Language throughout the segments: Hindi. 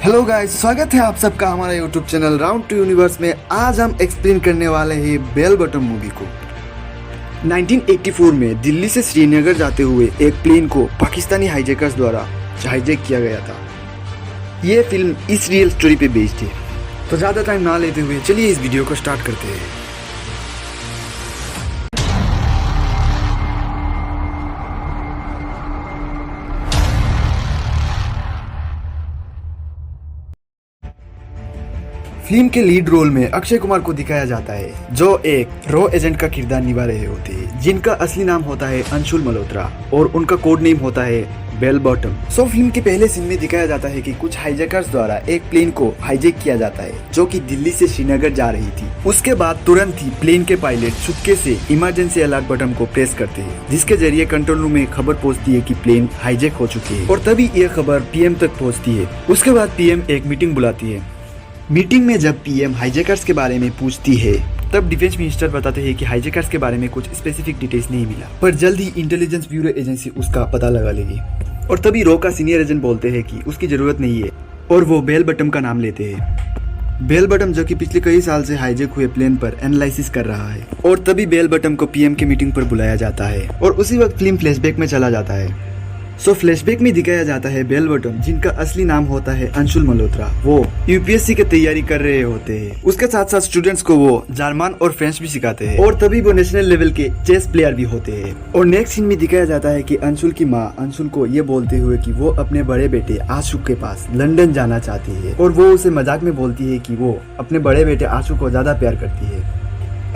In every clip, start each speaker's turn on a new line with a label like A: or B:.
A: हेलो गाइस, स्वागत है आप सबका हमारे YouTube channel round to universe में। आज हम एक्सप्लेन करने वाले हैं बेल बॉटम मूवी को। 1984 में दिल्ली से श्रीनगर जाते हुए एक प्लेन को पाकिस्तानी हाईजैकर्स द्वारा हाईजैक किया गया था। ये फिल्म इस रियल स्टोरी पे बेस्ड है। तो ज़्यादा टाइम ना लेते हुए चलिए इस वीडियो को स्टार्ट करते हैं। फिल्म के लीड रोल में अक्षय कुमार को दिखाया जाता है, जो एक रॉ एजेंट का किरदार निभा रहे होते हैं, जिनका असली नाम होता है अंशुल मल्होत्रा और उनका कोड नेम होता है बेल बॉटम। सो फिल्म के पहले सीन में दिखाया जाता है कि कुछ हाईजैकर्स द्वारा एक प्लेन को हाईजैक किया जाता है, जो कि दिल्ली से श्रीनगर जा रही थी। उसके बाद तुरंत ही प्लेन के पायलट चुपके से इमरजेंसी अलर्ट बटन को प्रेस करते हैं, जिसके जरिए कंट्रोल रूम में खबर पहुंचती है कि प्लेन हाईजैक हो चुकी है। और तभी यह खबर पीएम तक पहुँचती है। उसके बाद पीएम एक मीटिंग बुलाती है। मीटिंग में जब पीएम हाईजैकर्स के बारे में पूछती है, तब डिफेंस मिनिस्टर बताते हैं कि हाईजैकर्स के बारे में कुछ स्पेसिफिक डिटेल्स नहीं मिला, पर जल्द ही इंटेलिजेंस ब्यूरो एजेंसी उसका पता लगा लेगी। और तभी रॉ का सीनियर एजेंट बोलते हैं कि उसकी जरूरत नहीं है, और वो बेल बॉटम का नाम लेते हैं। बेल बॉटम, जो कि पिछले कई साल से हाईजैक हुए प्लेन पर एनालिसिस कर रहा है। और तभी बेल बॉटम को पीएम की मीटिंग पर बुलाया जाता है, और उसी वक्त फिल्म फ्लैशबैक में चला जाता है। सो फ्लैशबैक में दिखाया जाता है बेल बॉटम, जिनका असली नाम होता है अंशुल मल्होत्रा। वो यूपीएससी की तैयारी कर रहे होते हैं। उसके साथ साथ स्टूडेंट्स को वो जर्मन और फ्रेंच भी सिखाते हैं। और तभी वो नेशनल लेवल के चेस प्लेयर भी होते हैं। और नेक्स्ट सीन में दिखाया जाता है कि अंशुल की माँ अंशुल को ये बोलते हुए कि वो अपने बड़े बेटे आशु के पास लंदन जाना चाहती है, और वो उसे मजाक में बोलती है कि वो अपने बड़े बेटे आशु को ज्यादा प्यार करती है।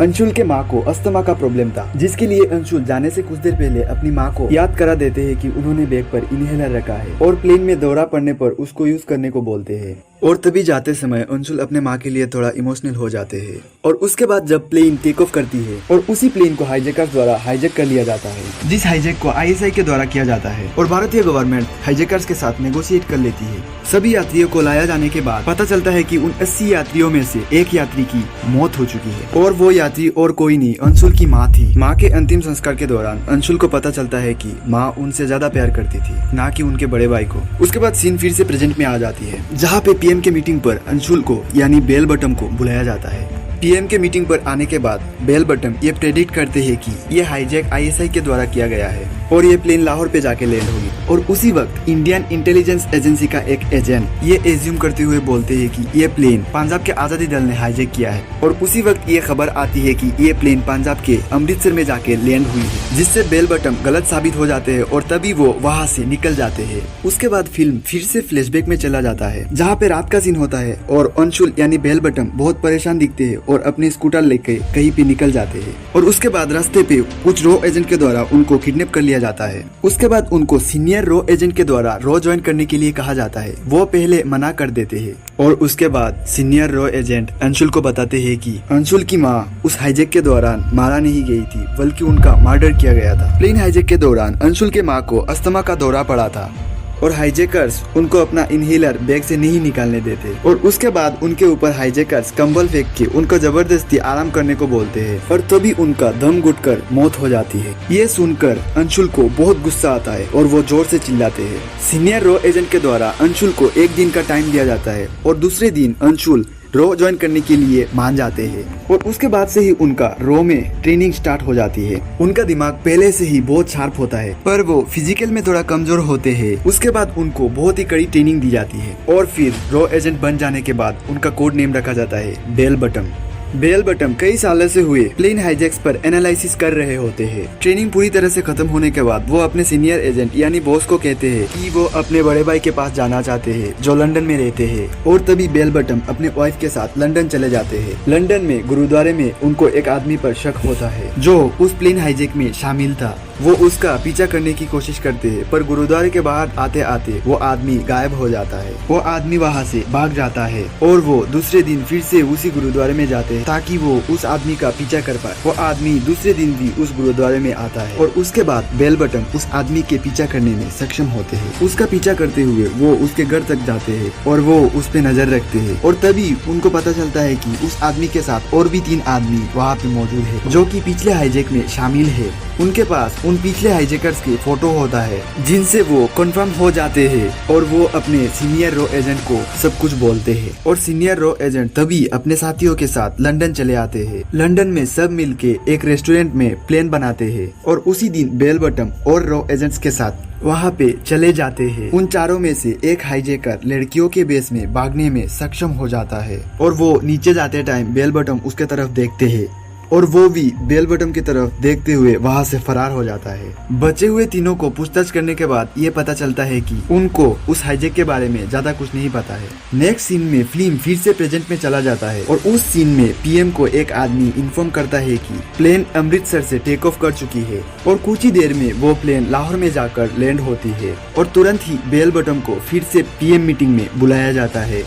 A: अंशुल के माँ को अस्थमा का प्रॉब्लम था, जिसके लिए अंशुल जाने से कुछ देर पहले अपनी माँ को याद करा देते हैं कि उन्होंने बैग पर इनहेलर रखा है, और प्लेन में दौरा पड़ने पर उसको यूज करने को बोलते हैं। और तभी जाते समय अंशुल अपने माँ के लिए थोड़ा इमोशनल हो जाते हैं। और उसके बाद जब प्लेन टेक ऑफ करती है, और उसी प्लेन को हाईजैकर्स द्वारा हाईजैक कर लिया जाता है, जिस हाईजैक को आईएसआई के द्वारा किया जाता है। और भारतीय गवर्नमेंट हाईजैकर्स के साथ नेगोशिएट कर लेती है। सभी यात्रियों को लाया जाने के बाद पता चलता है कि उन 80 यात्रियों में से एक यात्री की मौत हो चुकी है, और वो यात्री और कोई नहीं, अंशुल की माँ थी। माँ के अंतिम संस्कार के दौरान अंशुल को पता चलता है कि माँ उनसे ज्यादा प्यार करती थी, ना कि उनके बड़े भाई को। उसके बाद सीन फिर से प्रेजेंट में आ जाती है, जहाँ पे पीएम के मीटिंग पर अंशुल को यानी बेल बॉटम को बुलाया जाता है। पीएम के मीटिंग पर आने के बाद बेल बॉटम ये प्रेडिक्ट करते हैं कि ये हाईजैक आईएसआई के द्वारा किया गया है, और ये प्लेन लाहौर पे जाके लैंड होगी। और उसी वक्त इंडियन इंटेलिजेंस एजेंसी का एक एजेंट ये एज्यूम करते हुए बोलते हैं कि ये प्लेन पंजाब के आजादी दल ने हाईजैक किया है। और उसी वक्त ये खबर आती है कि ये प्लेन पंजाब के अमृतसर में जाके लैंड हुई है, जिससे बेल बॉटम गलत साबित हो जाते हैं, और तभी वो वहाँ से निकल जाते हैं। उसके बाद फिल्म फिर से फ्लैशबैक में चला जाता है, जहाँ पे रात का सीन होता है, और अंशुल यानी बेल बॉटम बहुत परेशान दिखते हैं और अपने स्कूटर लेके कहीं पे निकल जाते हैं। और उसके बाद रास्ते पे कुछ रॉ एजेंट के द्वारा उनको किडनैप कर लिया जाता है। उसके बाद उनको सीनियर रॉ एजेंट के द्वारा रॉ ज्वाइन करने के लिए कहा जाता है। वो पहले मना कर देते हैं, और उसके बाद सीनियर रॉ एजेंट अंशुल को बताते हैं कि अंशुल की माँ उस हाईजैक के दौरान मारा नहीं गई थी, बल्कि उनका मर्डर किया गया था। प्लेन हाईजैक के दौरान अंशुल के माँ को अस्थमा का दौरा पड़ा था, और हाईजैकर्स उनको अपना इनहेलर बैग से नहीं निकालने देते। और उसके बाद उनके ऊपर हाईजैकर्स कंबल फेंक के उनको जबरदस्ती आराम करने को बोलते हैं, और तभी उनका दम घुटकर मौत हो जाती है। ये सुनकर अंशुल को बहुत गुस्सा आता है, और वो जोर से चिल्लाते हैं। सीनियर रॉ एजेंट के द्वारा अंशुल को एक दिन का टाइम दिया जाता है, और दूसरे दिन अंशुल रॉ ज्वाइन करने के लिए मान जाते हैं। और उसके बाद से ही उनका रॉ में ट्रेनिंग स्टार्ट हो जाती है। उनका दिमाग पहले से ही बहुत शार्प होता है, पर वो फिजिकल में थोड़ा कमजोर होते हैं। उसके बाद उनको बहुत ही कड़ी ट्रेनिंग दी जाती है, और फिर रॉ एजेंट बन जाने के बाद उनका कोड नेम रखा जाता है बेल बॉटम। बेल बॉटम कई सालों से हुए प्लेन हाईजैक्स पर एनालिसिस कर रहे होते हैं। ट्रेनिंग पूरी तरह से खत्म होने के बाद वो अपने सीनियर एजेंट यानी बॉस को कहते हैं कि वो अपने बड़े भाई के पास जाना चाहते हैं, जो लंदन में रहते हैं। और तभी बेल बॉटम अपने वाइफ के साथ लंदन चले जाते हैं। लंदन में गुरुद्वारे में उनको एक आदमी पर शक होता है, जो उस प्लेन हाईजैक में शामिल था। वो उसका पीछा करने की कोशिश करते हैं, पर गुरुद्वारे के बाहर आते आते वो आदमी गायब हो जाता है। वो आदमी वहाँ से भाग जाता है, और वो दूसरे दिन फिर से उसी गुरुद्वारे में जाते हैं ताकि वो उस आदमी का पीछा कर पाए। वो आदमी दूसरे दिन भी उस गुरुद्वारे में आता है, और उसके बाद बेल बॉटम उस आदमी के पीछा करने में सक्षम होते हैं। उसका पीछा करते हुए वो उसके घर तक जाते हैं, और वो उस पे नजर रखते हैं। और तभी उनको पता चलता है कि उस आदमी के साथ और भी 3 आदमी वहाँ पे मौजूद है, जो कि पिछले हाईजैक में शामिल है। उनके पास उन पिछले हाईजैकर्स के फोटो होता है जिनसे वो कंफर्म हो जाते हैं और वो अपने सीनियर रॉ एजेंट को सब कुछ बोलते हैं। और सीनियर रॉ एजेंट तभी अपने साथियों के साथ लंदन चले आते हैं। लंदन में सब मिलके एक रेस्टोरेंट में प्लान बनाते हैं और उसी दिन बेल बॉटम और रॉ एजेंट्स के साथ वहाँ पे चले जाते हैं। उन चारों में से एक हाईजैकर लड़कियों के बेस में भागने में सक्षम हो जाता है और वो नीचे जाते टाइम बेल बॉटम उसके तरफ देखते हैं और वो भी बेल बॉटम की तरफ देखते हुए वहाँ से फरार हो जाता है। बचे हुए तीनों को पूछताछ करने के बाद ये पता चलता है कि उनको उस हाईजैक के बारे में ज्यादा कुछ नहीं पता है। नेक्स्ट सीन में फिल्म फिर से प्रेजेंट में चला जाता है और उस सीन में पीएम को एक आदमी इन्फॉर्म करता है कि प्लेन अमृतसर से टेक ऑफ कर चुकी है और कुछ ही देर में वो प्लेन लाहौर में जाकर लैंड होती है और तुरंत ही बेल बॉटम को फिर से पीएम मीटिंग में बुलाया जाता है।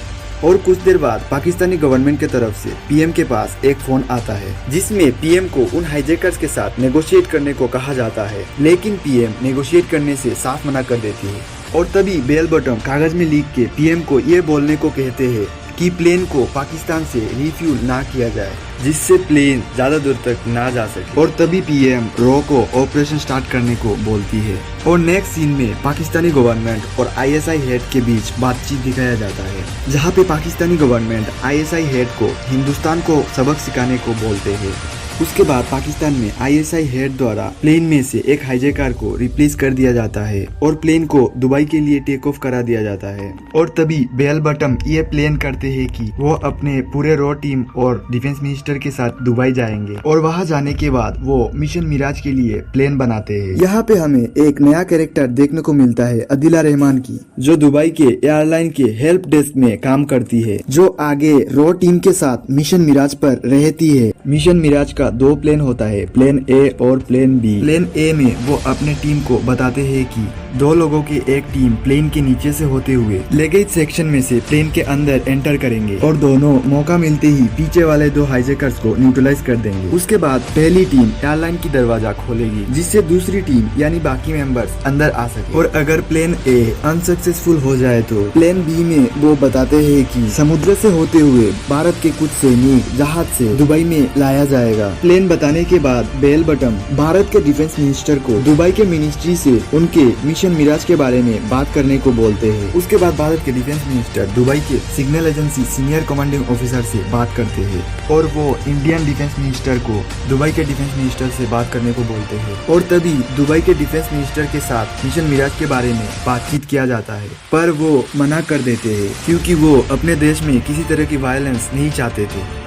A: और कुछ देर बाद पाकिस्तानी गवर्नमेंट की तरफ से पीएम के पास एक फोन आता है जिसमें पीएम को उन हाईजैकर्स के साथ नेगोशिएट करने को कहा जाता है, लेकिन पीएम नेगोशिएट करने से साफ मना कर देती है। और तभी बेल बॉटम कागज में लिख के पीएम को ये बोलने को कहते हैं कि प्लेन को पाकिस्तान से रिफ्यूल ना किया जाए जिससे प्लेन ज्यादा दूर तक ना जा सके। और तभी पीएम रॉ को ऑपरेशन स्टार्ट करने को बोलती है। और नेक्स्ट सीन में पाकिस्तानी गवर्नमेंट और आईएसआई हेड के बीच बातचीत दिखाया जाता है जहां पे पाकिस्तानी गवर्नमेंट आईएसआई हेड को हिंदुस्तान को सबक सिखाने को बोलते हैं। उसके बाद पाकिस्तान में आईएसआई हेड द्वारा प्लेन में से एक हाईजैकर को रिप्लेस कर दिया जाता है और प्लेन को दुबई के लिए टेक ऑफ करा दिया जाता है। और तभी बेल बॉटम ये प्लान करते हैं कि वो अपने पूरे रॉ टीम और डिफेंस मिनिस्टर के साथ दुबई जाएंगे और वहाँ जाने के बाद वो मिशन मिराज के लिए प्लान बनाते हैं। यहाँ पे हमें एक नया कैरेक्टर देखने को मिलता है अदिला रहमान की, जो दुबई के एयरलाइन के हेल्प डेस्क में काम करती है, जो आगे रॉ टीम के साथ मिशन मिराज पर रहती है। मिशन मिराज का 2 प्लेन होता है, प्लेन ए और प्लेन बी। प्लेन ए में वो अपने टीम को बताते हैं कि 2 लोगों की एक टीम प्लेन के नीचे से होते हुए लगेज सेक्शन में से प्लेन के अंदर एंटर करेंगे और दोनों मौका मिलते ही पीछे वाले 2 हाईजैकर्स को न्यूट्रलाइज कर देंगे। उसके बाद पहली टीम एयरलाइन की दरवाजा खोलेगी जिससे दूसरी टीम यानी बाकी मेंबर्स अंदर आ सके। और अगर प्लेन ए अनसक्सेसफुल हो जाए तो प्लेन बी में वो बताते हैं कि समुद्र से होते हुए भारत के कुछ सैनिक जहाज से दुबई में लाया जाएगा। प्लेन बताने के बाद बेल बॉटम भारत के डिफेंस मिनिस्टर को दुबई के मिनिस्ट्री से उनके मिशन मिराज के बारे में बात करने को बोलते हैं। उसके बाद भारत के डिफेंस मिनिस्टर दुबई के signal agency senior commanding officer से बात करते हैं और वो इंडियन डिफेंस मिनिस्टर को दुबई के डिफेंस मिनिस्टर से बात करने को बोलते हैं। और तभी दुबई के डिफेंस मिनिस्टर के साथ मिशन मिराज के बारे में बातचीत किया जाता है, पर वो मना कर देते हैं क्योंकि वो अपने देश में किसी तरह की वायलेंस नहीं चाहते थे।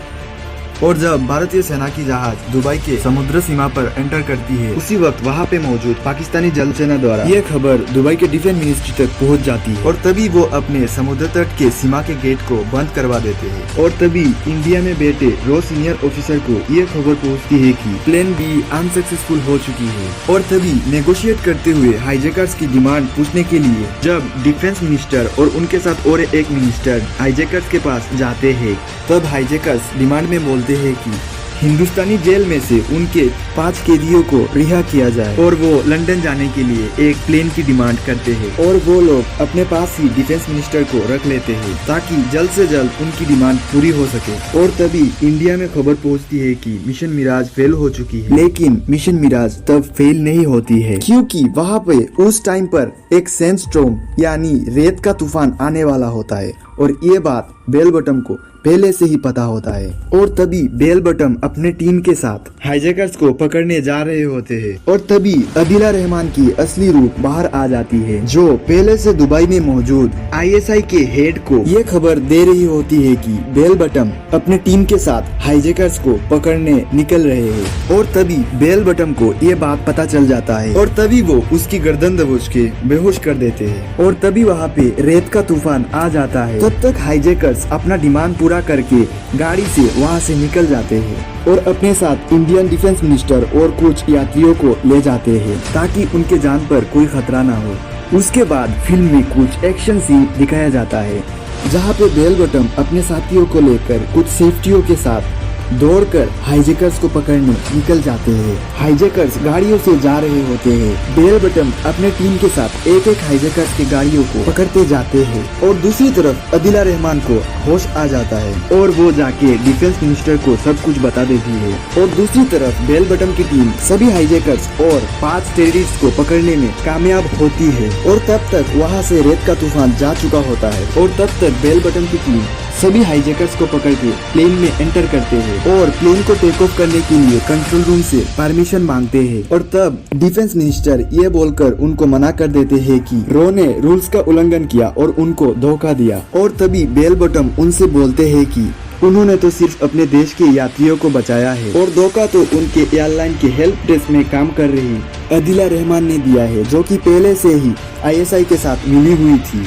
A: और जब भारतीय सेना की जहाज दुबई के समुद्र सीमा पर एंटर करती है, उसी वक्त वहाँ पे मौजूद पाकिस्तानी जल सेना द्वारा ये खबर दुबई के डिफेंस मिनिस्ट्री तक पहुँच जाती है और तभी वो अपने समुद्र तट के सीमा के गेट को बंद करवा देते हैं। और तभी इंडिया में बैठे रॉ सीनियर ऑफिसर को ये खबर पहुँचती है कि प्लेन बी अनसक्सेसफुल हो चुकी है। और तभी नेगोशिएट करते हुए हाईजैकर्स की डिमांड पूछने के लिए जब डिफेंस मिनिस्टर और उनके साथ और एक मिनिस्टर हाईजैकर्स के पास जाते हैं, तब हाईजैकर्स डिमांड में बोलते है कि हिंदुस्तानी जेल में से उनके 5 कैदियों को रिहा किया जाए और वो लंदन जाने के लिए एक प्लेन की डिमांड करते हैं। और वो लोग अपने पास ही डिफेंस मिनिस्टर को रख लेते हैं ताकि जल्द से जल्द उनकी डिमांड पूरी हो सके। और तभी इंडिया में खबर पहुंचती है कि मिशन मिराज फेल हो चुकी है, लेकिन मिशन मिराज तब फेल नहीं होती है क्योंकि वहाँ पे उस टाइम पर एक सैंडस्टॉर्म यानी रेत का तूफान आने वाला होता है और ये बात बेल बॉटम को पहले से ही पता होता है। और तभी बेल बॉटम अपने टीम के साथ हाईजैकर्स को पकड़ने जा रहे होते हैं और तभी अदिला रहमान की असली रूप बाहर आ जाती है, जो पहले से दुबई में मौजूद आईएसआई के हेड को ये खबर दे रही होती है कि बेल बॉटम अपने टीम के साथ हाईजैकर्स को पकड़ने निकल रहे हैं। और तभी बेल बॉटम को ये बात पता चल जाता है और तभी वो उसकी गर्दन दबोच के बेहोश कर देते हैं। और तभी वहाँ पे रेत का तूफान आ जाता है। तब तक हाईजैकर्स अपना डिमांड पूरा करके गाड़ी से वहाँ से निकल जाते हैं और अपने साथ इंडियन डिफेंस मिनिस्टर और कुछ यात्रियों को ले जाते हैं ताकि उनके जान पर कोई खतरा ना हो। उसके बाद फिल्म में कुछ एक्शन सीन दिखाया जाता है जहाँ पे बेल बॉटम अपने साथियों को लेकर कुछ सेफ्टियों के साथ दौड़कर हाईजैकर्स को पकड़ने निकल जाते हैं। हाईजैकर्स गाड़ियों से जा रहे होते हैं। बेल बॉटम अपने टीम के साथ एक एक हाईजैकर्स की गाड़ियों को पकड़ते जाते हैं और दूसरी तरफ अदिला रहमान को होश आ जाता है और वो जाके डिफेंस मिनिस्टर को सब कुछ बता देती है। और दूसरी तरफ बेल बॉटम की टीम सभी हाईजैकर्स और 5 टेररिस्ट को पकड़ने में कामयाब होती है और तब तक वहाँ से रेत का तूफान जा चुका होता है और तब तक बेल बॉटम की टीम सभी हाईजैकर्स को पकड़ के प्लेन में एंटर करते हैं और प्लेन को टेक ऑफ करने के लिए कंट्रोल रूम से परमिशन मांगते हैं। और तब डिफेंस मिनिस्टर ये बोलकर उनको मना कर देते हैं कि रो ने रूल्स का उल्लंघन किया और उनको धोखा दिया। और तभी बेल बॉटम उनसे बोलते हैं कि उन्होंने तो सिर्फ अपने देश के यात्रियों को बचाया है और धोखा तो उनके एयरलाइन के हेल्प डेस्क में काम कर रही अदिला रहमान ने दिया है, जो कि पहले से ही ISI के साथ मिली हुई थी।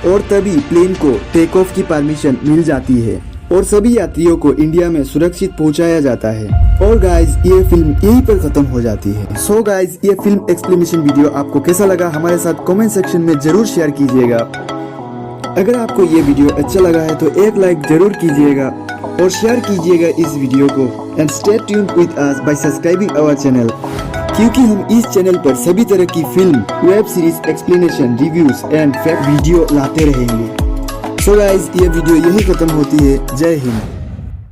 A: और तभी प्लेन को टेक ऑफ की परमिशन मिल जाती है और सभी यात्रियों को इंडिया में सुरक्षित पहुंचाया जाता है। और गाइज ये फिल्म यहीं पर खत्म हो जाती है। सो गाइज ये फिल्म एक्सप्लेनेशन वीडियो आपको कैसा लगा हमारे साथ कमेंट सेक्शन में जरूर शेयर कीजिएगा। अगर आपको ये वीडियो अच्छा लगा है तो एक लाइक जरूर कीजिएगा और शेयर कीजिएगा इस वीडियो को। And stay tuned with us by subscribing our channel, क्योंकि हम इस चैनल पर सभी तरह की film, web series, explanation, reviews and fact video लाते रहेंगे। सो गाइस ये वीडियो यही खत्म होती है। जय हिंद।